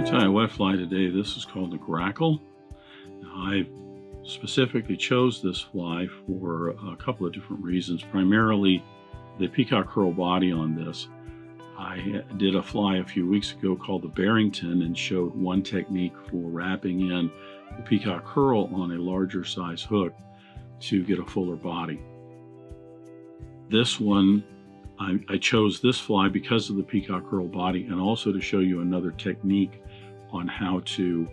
tie a wet fly today. This is called the Grackle. I specifically chose this fly for a couple of different reasons. Primarily, the Peacock Herl body on this. I did a fly a few weeks ago called the Barrington and showed one technique for wrapping in the Peacock Herl on a larger size hook to get a fuller body. This one, I chose this fly because of the Peacock Herl body and also to show you another technique on how to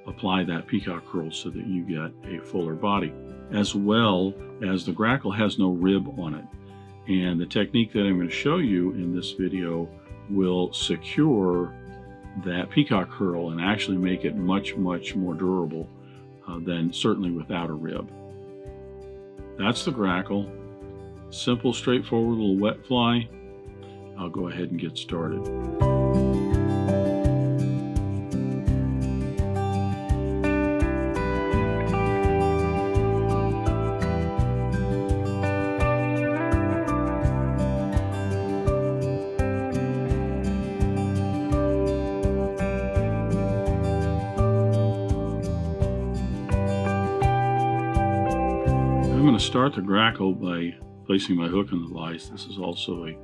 apply that Peacock Herl so that you get a fuller body. As well as the Grackle has no rib on it. And the technique that I'm going to show you in this video will secure that Peacock Herl and actually make it much more durable than certainly without a rib. That's the Grackle. Simple, straightforward little wet fly. I'll go ahead and get started. I'm going to start the Grackle by placing my hook in the vise. This is also a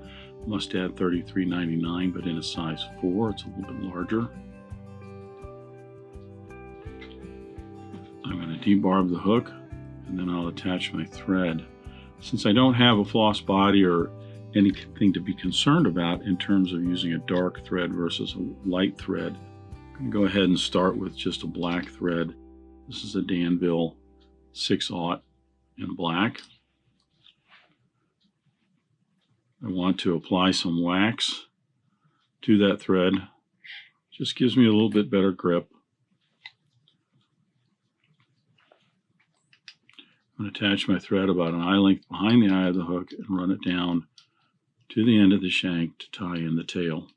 Mustad 3399, but in a size 4. It's a little bit larger. I'm going to debarb the hook, and then I'll attach my thread. Since I don't have a floss body or anything to be concerned about in terms of using a dark thread versus a light thread, I'm going to go ahead and start with just a black thread. This is a Danville 6/0 in black. I want to apply some wax to that thread. Just gives me a little bit better grip. I'm going to attach my thread about an eye length behind the eye of the hook and run it down to the end of the shank to tie in the tail.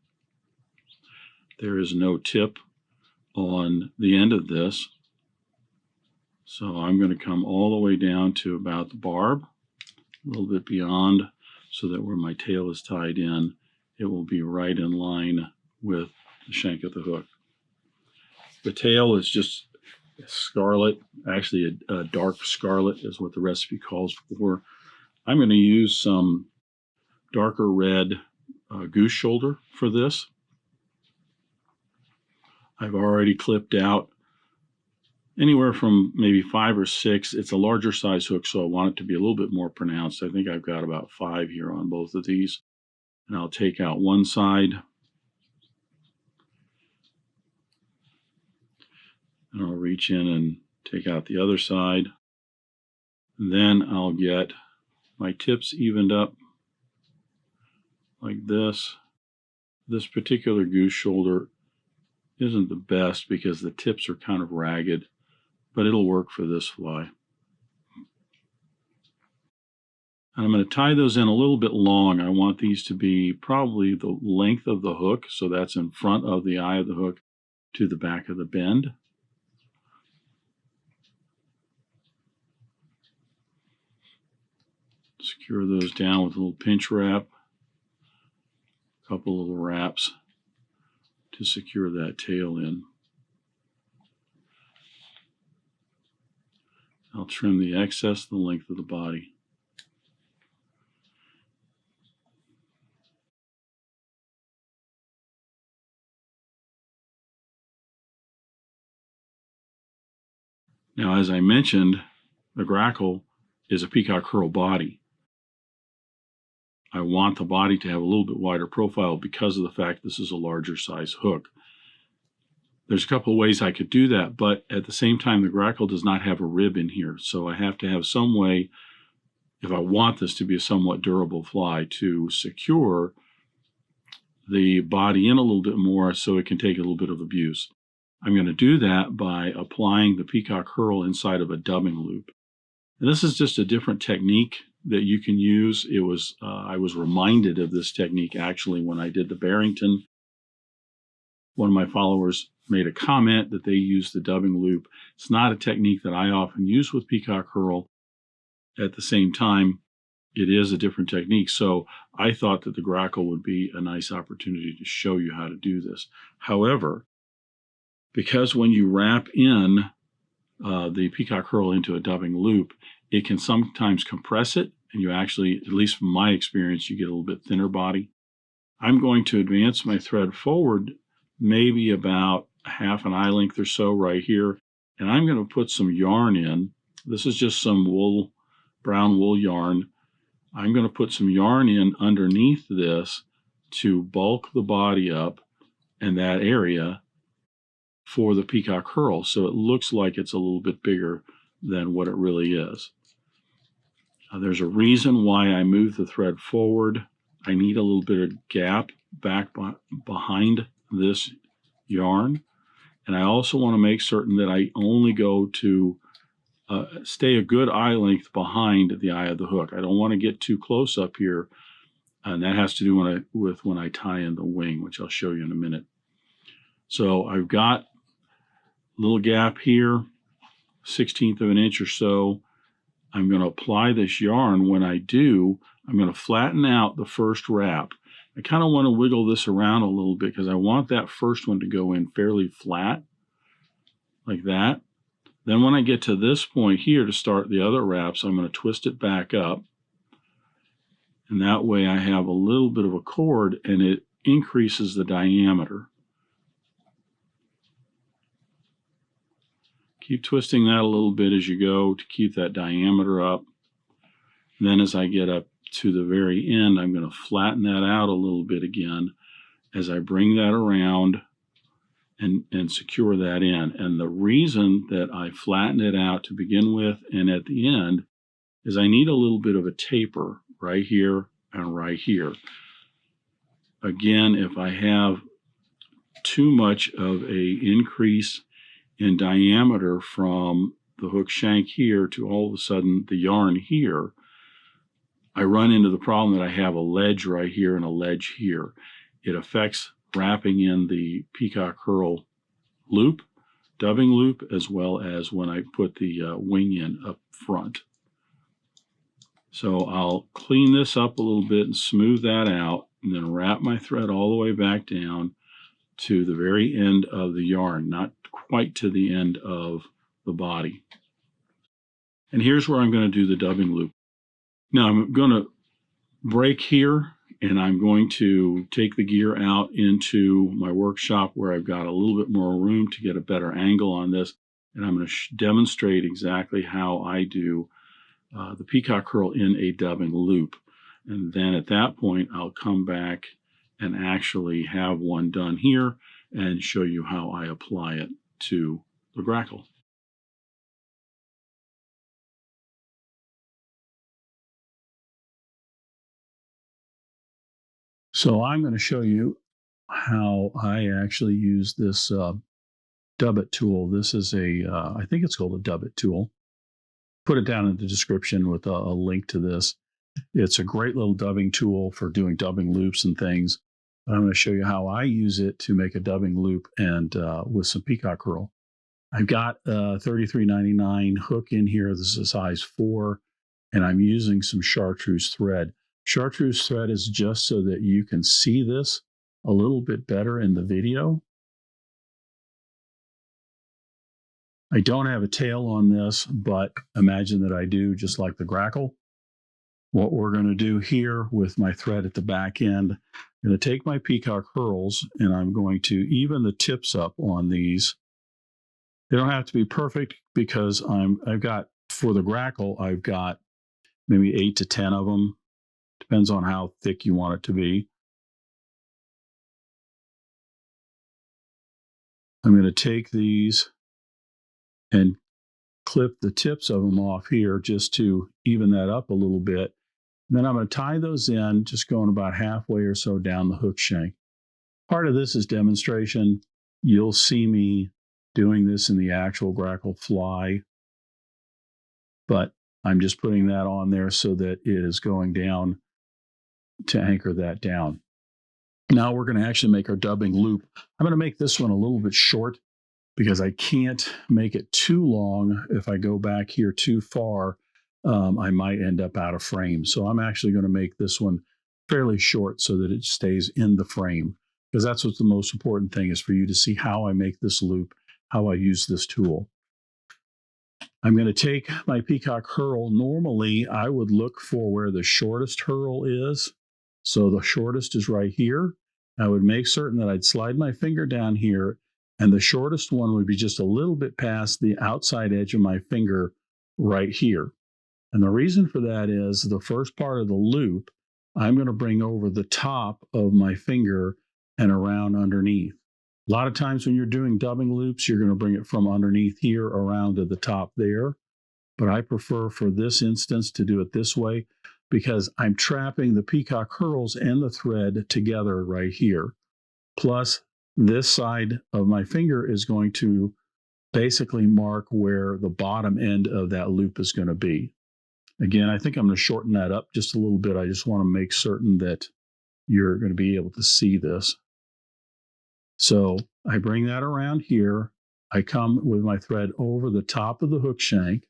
There is no tip on the end of this, so I'm going to come all the way down to about the barb, a little bit beyond, so that where my tail is tied in, it will be right in line with the shank of the hook. The tail is just scarlet, actually a dark scarlet is what the recipe calls for. I'm going to use some darker red goose shoulder for this. I've already clipped out anywhere from maybe 5 or 6. It's a larger size hook, so I want it to be a little bit more pronounced. I think I've got about 5 here on both of these. And I'll take out one side. And I'll reach in and take out the other side. And then I'll get my tips evened up like this. This particular goose shoulder isn't the best because the tips are kind of ragged, but it'll work for this fly. And I'm going to tie those in a little bit long. I want these to be probably the length of the hook, so that's in front of the eye of the hook to the back of the bend. Secure those down with a little pinch wrap, a couple little wraps to secure that tail in. I'll trim the excess the length of the body. Now, as I mentioned, the Grackle is a Peacock Herl body. I want the body to have a little bit wider profile because of the fact this is a larger size hook. There's a couple of ways I could do that, but at the same time, the Grackle does not have a rib in here. So I have to have some way, if I want this to be a somewhat durable fly, to secure the body in a little bit more so it can take a little bit of abuse. I'm going to do that by applying the Peacock Herl inside of a dubbing loop. And this is just a different technique that you can use. I was reminded of this technique actually when I did the Barrington. One of my followers made a comment that they used the dubbing loop. It's not a technique that I often use with Peacock Herl. At the same time, it is a different technique. So I thought that the Grackle would be a nice opportunity to show you how to do this. However, because when you wrap in the Peacock Herl into a dubbing loop, it can sometimes compress it, and you actually, at least from my experience, you get a little bit thinner body. I'm going to advance my thread forward maybe about half an eye length or so right here, and I'm going to put some yarn in. This is just some wool, brown wool yarn. I'm going to put some yarn in underneath this to bulk the body up in that area for the Peacock Herl, so it looks like it's a little bit bigger than what it really is. There's a reason why I move the thread forward. I need a little bit of gap back behind this yarn, and I also want to make certain that I only go to stay a good eye length behind the eye of the hook. I don't want to get too close up here, and that has to do with when I tie in the wing, which I'll show you in a minute. So I've got a little gap here, 1/16 of an inch or so. I'm going to apply this yarn. When I do, I'm going to flatten out the first wrap. I kind of want to wiggle this around a little bit because I want that first one to go in fairly flat, like that. Then when I get to this point here to start the other wraps, I'm going to twist it back up. And that way I have a little bit of a cord, and it increases the diameter. Keep twisting that a little bit as you go to keep that diameter up. And then as I get up to the very end, I'm going to flatten that out a little bit again as I bring that around and secure that in. And the reason that I flatten it out to begin with and at the end is I need a little bit of a taper right here and right here. Again, if I have too much of an increase in diameter from the hook shank here to all of a sudden the yarn here, I run into the problem that I have a ledge right here and a ledge here. It affects wrapping in the Peacock Herl loop, dubbing loop, as well as when I put the wing in up front. So I'll clean this up a little bit and smooth that out, and then wrap my thread all the way back down to the very end of the yarn, not quite to the end of the body. And here's where I'm going to do the dubbing loop. Now I'm going to break here, and I'm going to take the gear out into my workshop where I've got a little bit more room to get a better angle on this, and I'm going to demonstrate exactly how I do the Peacock Herl in a dubbing loop. And then at that point, I'll come back and actually have one done here and show you how I apply it to the Grackle. So I'm going to show you how I actually use this Dubbit tool. This is I think it's called a Dubbit tool. Put it down in the description with a link to this. It's a great little dubbing tool for doing dubbing loops and things. But I'm going to show you how I use it to make a dubbing loop and with some Peacock Herl. I've got a $33.99 hook in here. This is a size 4, and I'm using some chartreuse thread. Chartreuse thread is just so that you can see this a little bit better in the video. I don't have a tail on this, but imagine that I do, just like the Grackle. What we're going to do here with my thread at the back end, I'm going to take my Peacock Herls and I'm going to even the tips up on these. They don't have to be perfect because I've got, for the Grackle, I've got maybe 8 to 10 of them. Depends on how thick you want it to be. I'm going to take these and clip the tips of them off here just to even that up a little bit. And then I'm going to tie those in, just going about halfway or so down the hook shank. Part of this is demonstration. You'll see me doing this in the actual Grackle fly, but I'm just putting that on there so that it is going down to anchor that down. Now we're going to actually make our dubbing loop. I'm going to make this one a little bit short because I can't make it too long. If I go back here too far, I might end up out of frame. So I'm actually going to make this one fairly short so that it stays in the frame, because that's what's the most important thing, is for you to see how I make this loop how I use this tool. I'm going to take my Peacock Herl. Normally, I would look for where the shortest Herl is. So the shortest is right here. I would make certain that I'd slide my finger down here, and the shortest one would be just a little bit past the outside edge of my finger right here. And the reason for that is the first part of the loop, I'm going to bring over the top of my finger and around underneath. A lot of times when you're doing dubbing loops, you're going to bring it from underneath here around to the top there. But I prefer for this instance to do it this way because I'm trapping the Peacock Herls and the thread together right here. Plus, this side of my finger is going to basically mark where the bottom end of that loop is going to be. Again, I think I'm going to shorten that up just a little bit. I just want to make certain that you're going to be able to see this. So I bring that around here. I come with my thread over the top of the hook shank,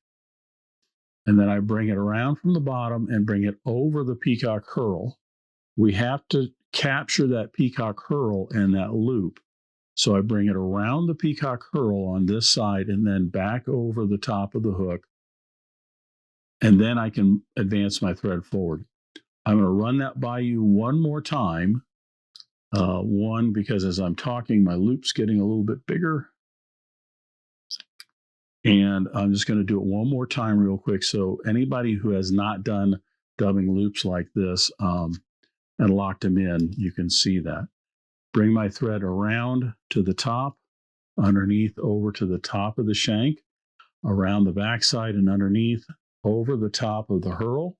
and then I bring it around from the bottom and bring it over the Peacock Herl. We have to capture that Peacock Herl and that loop. So I bring it around the Peacock Herl on this side and then back over the top of the hook, and then I can advance my thread forward. I'm going to run that by you one more time. One, because as I'm talking, my loop's getting a little bit bigger. And I'm just going to do it one more time real quick. So anybody who has not done dubbing loops like this and locked them in, you can see that. Bring my thread around to the top, underneath over to the top of the shank, around the backside and underneath, over the top of the Herl,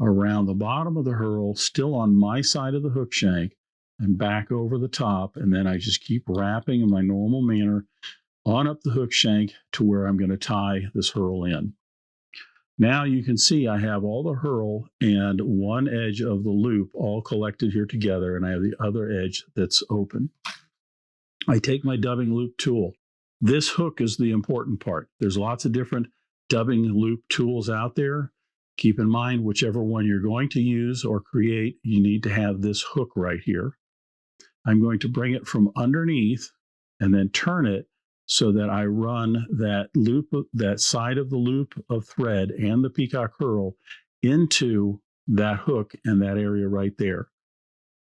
around the bottom of the Herl, still on my side of the hook shank, and back over the top. And then I just keep wrapping in my normal manner on up the hook shank to where I'm going to tie this Herl in. Now you can see I have all the Herl and one edge of the loop all collected here together, and I have the other edge that's open. I take my dubbing loop tool. This hook is the important part. There's lots of different dubbing loop tools out there. Keep in mind, whichever one you're going to use or create, you need to have this hook right here. I'm going to bring it from underneath and then turn it so that I run that loop, that side of the loop of thread and the Peacock Herl into that hook and that area right there.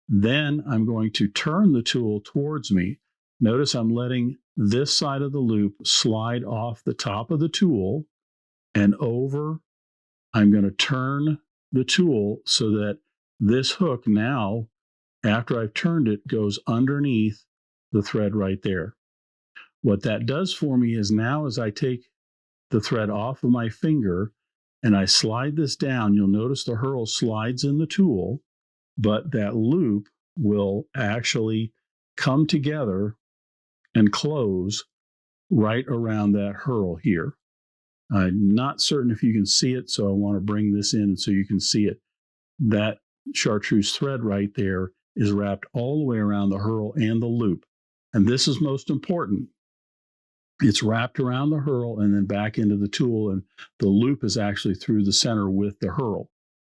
Then I'm going to turn the tool towards me. Notice I'm letting this side of the loop slide off the top of the tool and over. I'm going to turn the tool so that this hook now, after I've turned it, goes underneath the thread right there. What that does for me is now as I take the thread off of my finger and I slide this down, you'll notice the Herl slides in the tool, but that loop will actually come together and close right around that Herl here. I'm not certain if you can see it, so I want to bring this in so you can see it. That chartreuse thread right there is wrapped all the way around the Herl and the loop. And this is most important. It's wrapped around the Herl and then back into the tool, and the loop is actually through the center with the Herl.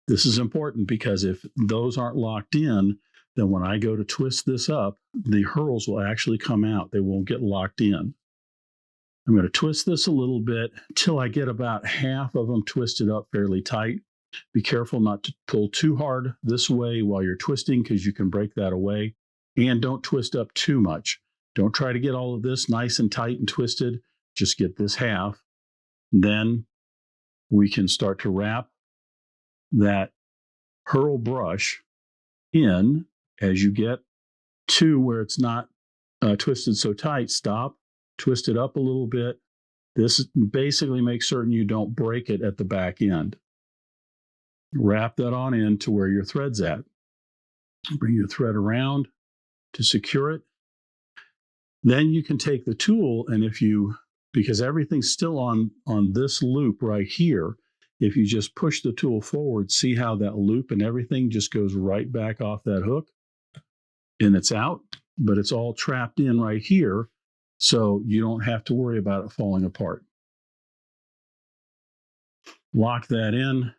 This is important because if those aren't locked in, then when I go to twist this up, the Herls will actually come out. They won't get locked in. I'm going to twist this a little bit till I get about half of them twisted up fairly tight. Be careful not to pull too hard this way while you're twisting because you can break that away. And don't twist up too much. Don't try to get all of this nice and tight and twisted. Just get this half. Then we can start to wrap that Herl brush in. As you get to where it's not twisted so tight, stop, twist it up a little bit. This basically makes certain you don't break it at the back end. Wrap that on in to where your thread's at. Bring your thread around to secure it. Then you can take the tool, and because everything's still on this loop right here, if you just push the tool forward, see how that loop and everything just goes right back off that hook, and it's out, but it's all trapped in right here, so you don't have to worry about it falling apart. Lock that in,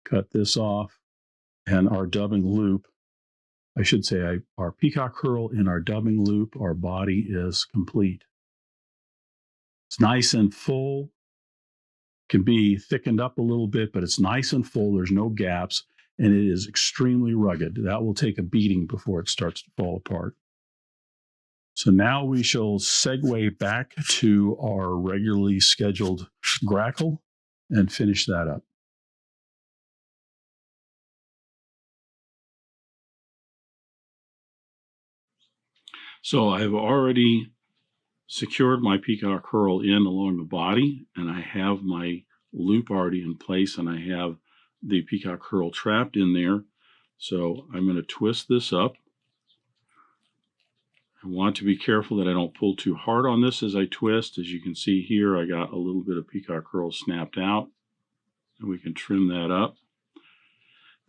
cut this off, and our dubbing loop, I should say our Peacock Herl in our dubbing loop, our body is complete. It's nice and full. Can be thickened up a little bit, but it's nice and full. There's no gaps, and it is extremely rugged. That will take a beating before it starts to fall apart. So now we shall segue back to our regularly scheduled Grackle and finish that up. So I've already secured my Peacock Herl in along the body, and I have my loop already in place, and I have the Peacock Herl trapped in there. So I'm going to twist this up. I want to be careful that I don't pull too hard on this as I twist. As you can see here, I got a little bit of Peacock Herl snapped out, and we can trim that up.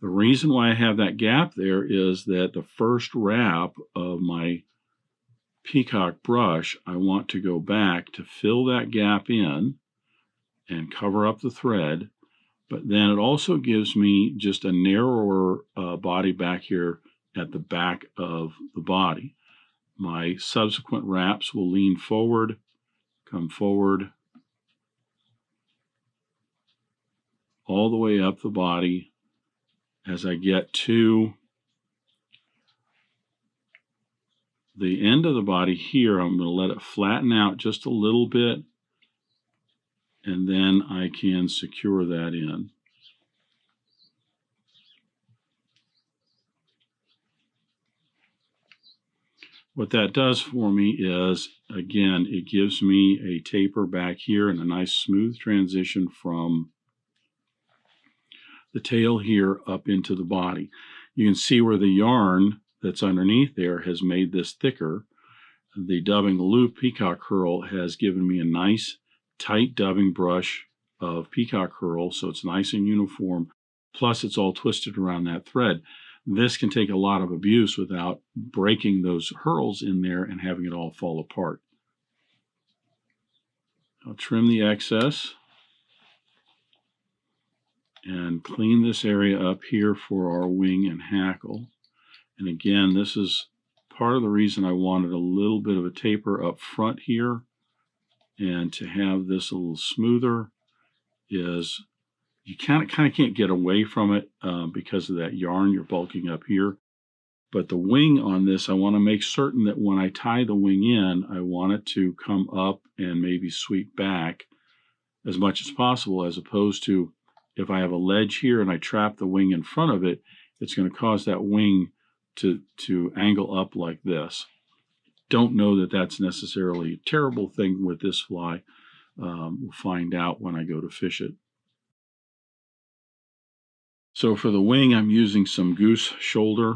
The reason why I have that gap there is that the first wrap of my Peacock brush, I want to go back to fill that gap in and cover up the thread, but then it also gives me just a narrower body back here at the back of the body. My subsequent wraps will lean forward, come forward, all the way up the body. As I get to the end of the body here, I'm going to let it flatten out just a little bit, and then I can secure that in. What that does for me is, again, it gives me a taper back here and a nice smooth transition from the tail here up into the body. You can see where the yarn that's underneath there has made this thicker. The dubbing loop Peacock Herl has given me a nice tight dubbing brush of Peacock Herl, so it's nice and uniform, plus it's all twisted around that thread. This can take a lot of abuse without breaking those herls in there and having it all fall apart. I'll trim the excess and clean this area up here for our wing and hackle. And again, this is part of the reason I wanted a little bit of a taper up front here, and to have this a little smoother is you kind of can't get away from it because of that yarn you're bulking up here. But the wing on this, I want to make certain that when I tie the wing in, I want it to come up and maybe sweep back as much as possible, as opposed to if I have a ledge here and I trap the wing in front of it, it's going to cause that wing to angle up like this. Don't know that that's necessarily a terrible thing with this fly. We'll find out when I go to fish it. So for the wing, I'm using some Goose shoulder.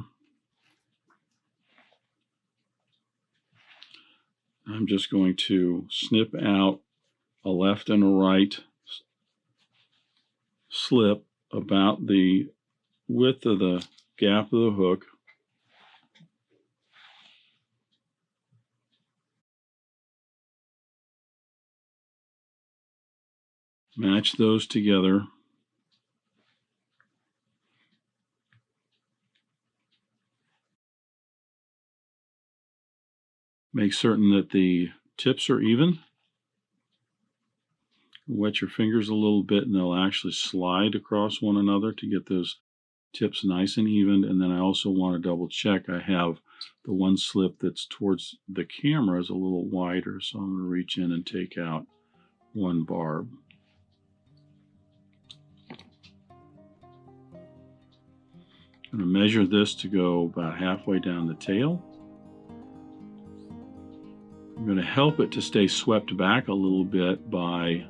I'm just going to snip out a left and a right slip about the width of the gap of the hook. Match those together. Make certain that the tips are even. Wet your fingers a little bit and they'll actually slide across one another to get those tips nice and even. And then I also want to double check I have the one slip that's towards the camera is a little wider, so I'm going to reach in and take out one barb. I'm going to measure this to go about halfway down the tail. I'm going to help it to stay swept back a little bit by,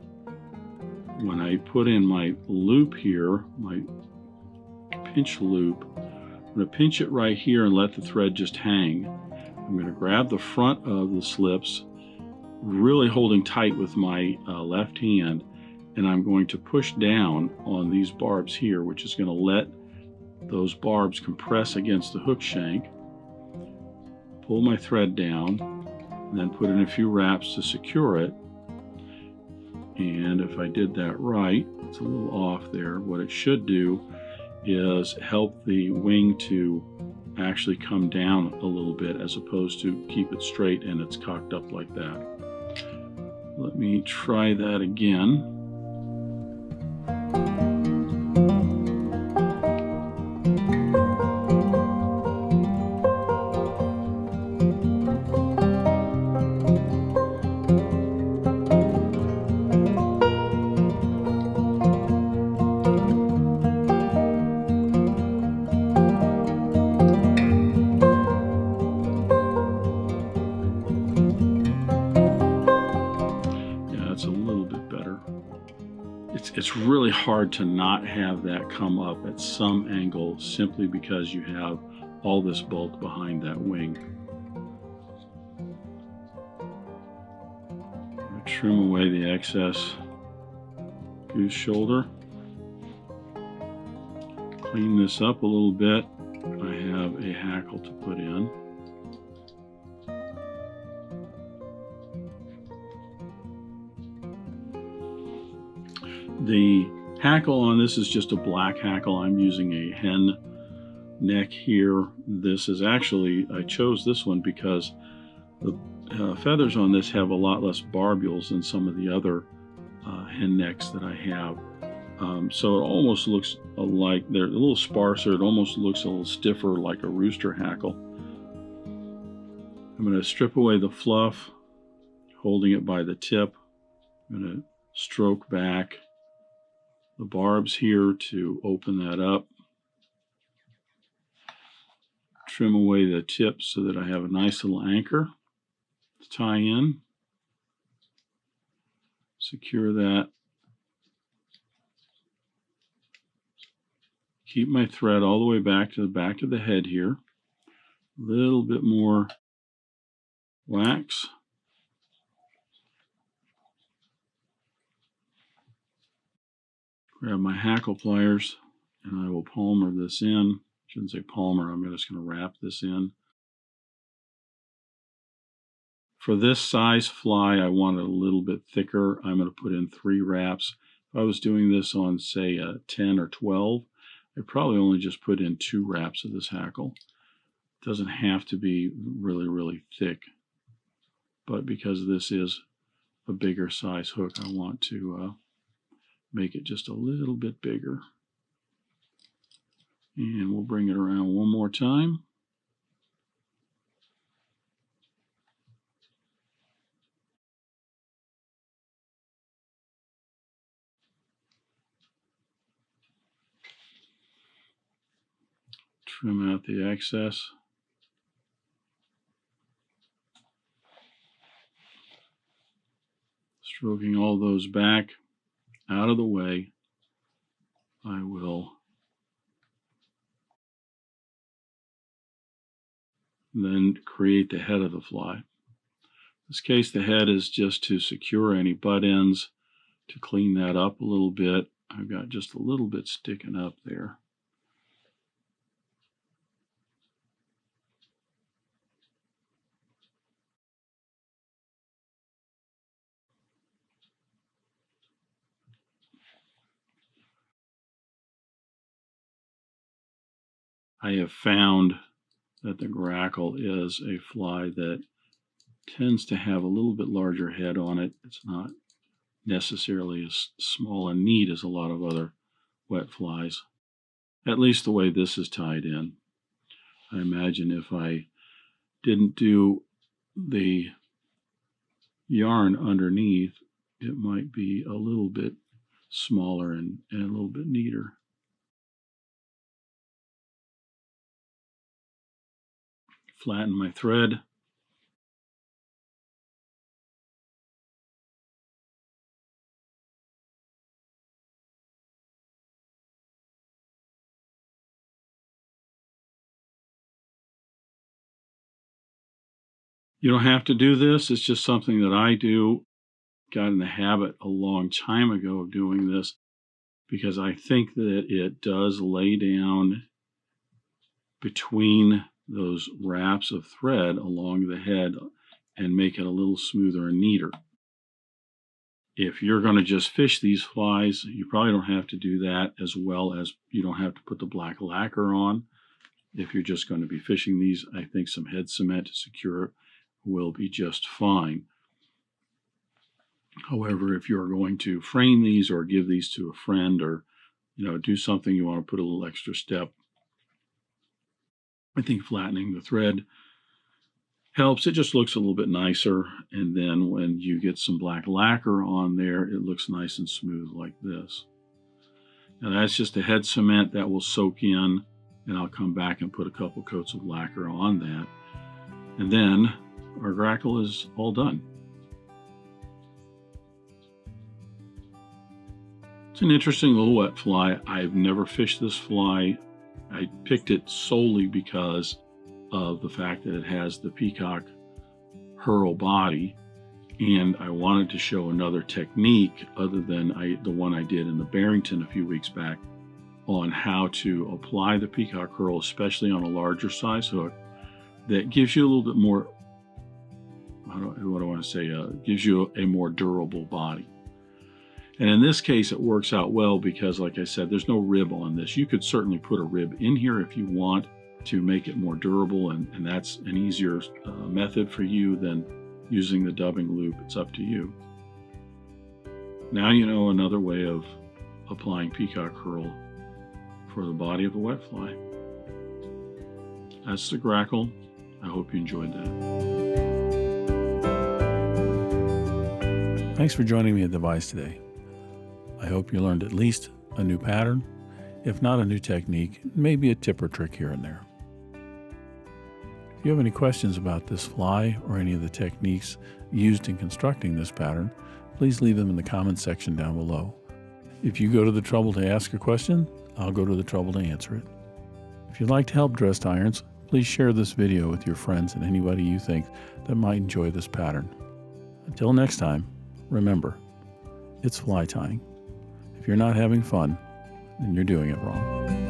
when I put in my loop here, my pinch loop, I'm going to pinch it right here and let the thread just hang. I'm going to grab the front of the slips, really holding tight with my left hand, and I'm going to push down on these barbs here, which is going to let those barbs compress against the hook shank. Pull my thread down, and then put in a few wraps to secure it. And if I did that right, it's a little off there. What it should do is help the wing to actually come down a little bit, as opposed to keep it straight and it's cocked up like that. Let me try that again. It's really hard to not have that come up at some angle simply because you have all this bulk behind that wing. Trim away the excess goose shoulder. Clean this up a little bit. I have a hackle to put in. The hackle on this is just a black hackle. I'm using a hen neck here. This is actually, I chose this one because the feathers on this have a lot less barbules than some of the other hen necks that I have. So it almost looks like they're a little sparser. It almost looks a little stiffer like a rooster hackle. I'm going to strip away the fluff, holding it by the tip. I'm going to stroke back the barbs here to open that up. Trim away the tip so that I have a nice little anchor to tie in. Secure that. Keep my thread all the way back to the back of the head here. A little bit more wax. Grab my hackle pliers and I will palmer this in. Shouldn't say palmer, I'm just going to wrap this in. For this size fly, I want it a little bit thicker. I'm going to put in 3 wraps. If I was doing this on, say, 10 or 12, I'd probably only just put in 2 wraps of this hackle. It doesn't have to be really, really thick. But because this is a bigger size hook, I want to make it just a little bit bigger. And we'll bring it around one more time. Trim out the excess. Stroking all those back out of the way, I will then create the head of the fly. In this case, the head is just to secure any butt ends, to clean that up a little bit. I've got just a little bit sticking up there. I have found that the Grackle is a fly that tends to have a little bit larger head on it. It's not necessarily as small and neat as a lot of other wet flies, at least the way this is tied in. I imagine if I didn't do the yarn underneath, it might be a little bit smaller and a little bit neater. Flatten my thread. You don't have to do this. It's just something that I do. Got in the habit a long time ago of doing this because I think that it does lay down between those wraps of thread along the head and make it a little smoother and neater. If you're going to just fish these flies, you probably don't have to do that, as well as you don't have to put the black lacquer on. If you're just going to be fishing these, I think some head cement to secure it will be just fine. However, if you're going to frame these or give these to a friend or, do something, you want to put a little extra step, I think flattening the thread helps. It just looks a little bit nicer. And then when you get some black lacquer on there, it looks nice and smooth like this. Now that's just a head cement that will soak in, and I'll come back and put a couple coats of lacquer on that. And then our Grackle is all done. It's an interesting little wet fly. I've never fished this fly. I picked it solely because of the fact that it has the Peacock Herl body, and I wanted to show another technique other than the one I did in the Barrington a few weeks back on how to apply the Peacock Herl, especially on a larger size hook, that gives you a little bit more, gives you a more durable body. And in this case, it works out well because, like I said, there's no rib on this. You could certainly put a rib in here if you want to make it more durable, and that's an easier method for you than using the dubbing loop. It's up to you. Now you know another way of applying Peacock Herl for the body of a wet fly. That's the Grackle. I hope you enjoyed that. Thanks for joining me at the Vise today. I hope you learned at least a new pattern, if not a new technique, maybe a tip or trick here and there. If you have any questions about this fly or any of the techniques used in constructing this pattern, please leave them in the comments section down below. If you go to the trouble to ask a question, I'll go to the trouble to answer it. If you'd like to help dressed irons, please share this video with your friends and anybody you think that might enjoy this pattern. Until next time, remember, it's fly tying. If you're not having fun, then you're doing it wrong.